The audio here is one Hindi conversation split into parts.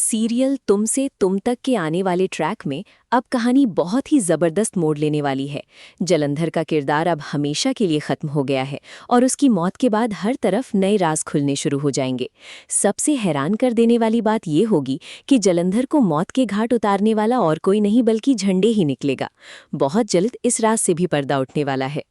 सीरियल तुम से तुम तक के आने वाले ट्रैक में अब कहानी बहुत ही जबरदस्त मोड़ लेने वाली है। जलंधर का किरदार अब हमेशा के लिए खत्म हो गया है और उसकी मौत के बाद हर तरफ नए राज खुलने शुरू हो जाएंगे। सबसे हैरान कर देने वाली बात यह होगी कि जलंधर को मौत के घाट उतारने वाला और कोई नहीं बल्कि झंडे ही निकलेगा। बहुत जल्द इस राज से भी पर्दा उठने वाला है।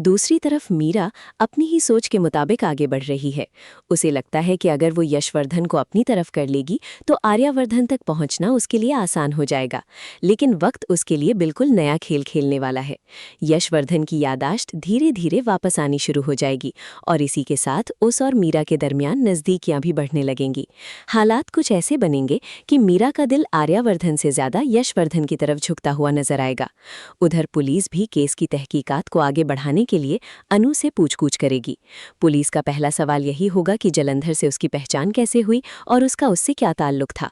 दूसरी तरफ मीरा अपनी ही सोच के मुताबिक आगे बढ़ रही है। उसे लगता है कि अगर वो यशवर्धन को अपनी तरफ कर लेगी तो आर्यवर्धन तक पहुंचना उसके लिए आसान हो जाएगा। लेकिन वक्त उसके लिए बिल्कुल नया खेल खेलने वाला है। यशवर्धन की यादाश्त धीरे धीरे वापस आनी शुरू हो जाएगी और इसी के साथ उस और मीरा के दरमियान नज़दीकियां भी बढ़ने लगेंगी। हालात कुछ ऐसे बनेंगे कि मीरा का दिल आर्यवर्धन से ज्यादा यशवर्धन की तरफ झुकता हुआ नजर आएगा। उधर पुलिस भी केस की तहकीकात को आगे बढ़ाने के लिए अनु से पूछगछ करेगी। पुलिस का पहला सवाल यही होगा कि जलंधर से उसकी पहचान कैसे हुई और उसका उससे क्या ताल्लुक था।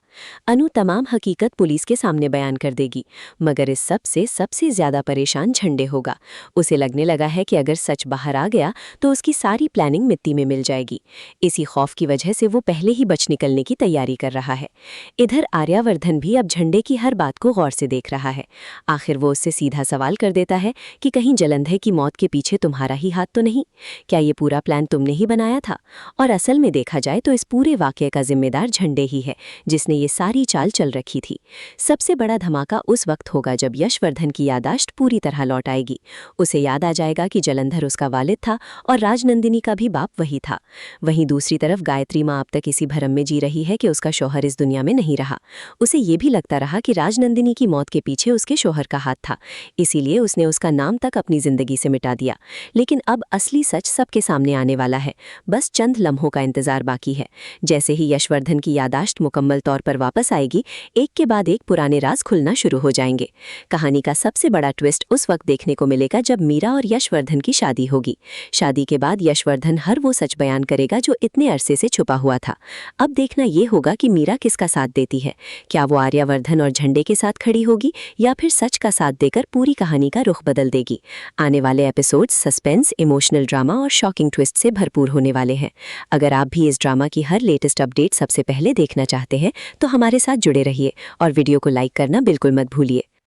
अनु तमाम हकीकत पुलिस के सामने बयान कर देगी, मगर इस सब से सबसे ज्यादा परेशान झंडे होगा। उसे लगने लगा है कि अगर सच बाहर आ गया तो उसकी सारी प्लानिंग मिट्टी में मिल जाएगी। इसी खौफ की वजह से वो पहले ही बच निकलने की तैयारी कर रहा है। इधर आर्यवर्धन भी अब झंडे की हर बात को गौर से देख रहा है। आखिर वो उससे सीधा सवाल कर देता है कि कहीं जलंधर की मौत के पीछे तुम्हारा ही हाथ तो नहीं? क्या ये पूरा प्लान तुमने ही बनाया था? और असल में देखा जाए तो इस पूरे वाकये का जिम्मेदार झंडे ही है, जिसने ये सारी चाल चल रखी थी। सबसे बड़ा धमाका उस वक्त होगा जब यशवर्धन की यादाश्त पूरी तरह लौट आएगी। उसे याद आ जाएगा कि जलंधर उसका वालिद था और राजनंदिनी का भी बाप वही था। वहीं दूसरी तरफ गायत्री माँ अब तक इसी भरम में जी रही है कि उसका शौहर इस दुनिया में नहीं रहा। उसे ये भी लगता रहा कि राजनंदिनी की मौत के पीछे उसके शौहर का हाथ था, इसीलिए उसने उसका नाम तक अपनी जिंदगी से मिटा दिया। लेकिन अब असली सच सबके सामने आने वाला है, बस चंद लम्हों का इंतजार बाकी है। जैसे ही यशवर्धन की यादाश्त मुकम्मल तौर पर वापस आएगी, एक के बाद एक पुराने राज खुलना शुरू हो जाएंगे। कहानी का सबसे बड़ा ट्विस्ट उस वक्त देखने को मिलेगा जब मीरा और यशवर्धन की शादी होगी। शादी के बाद यशवर्धन हर वो सच बयान करेगा जो इतने अरसे से छुपा हुआ था। अब देखना ये होगा कि मीरा किसका साथ देती है। क्या वो आर्यवर्धन और झंडे के साथ खड़ी होगी या फिर सच का साथ देकर पूरी कहानी का रुख बदल देगी। आने वाले एपिसोड्स सस्पेंस, इमोशनल ड्रामा और शॉकिंग ट्विस्ट से भरपूर होने वाले हैं। अगर आप भी इस ड्रामा की हर लेटेस्ट अपडेट सबसे पहले देखना चाहते हैं तो हमारे साथ जुड़े रहिए और वीडियो को लाइक करना बिल्कुल मत भूलिए।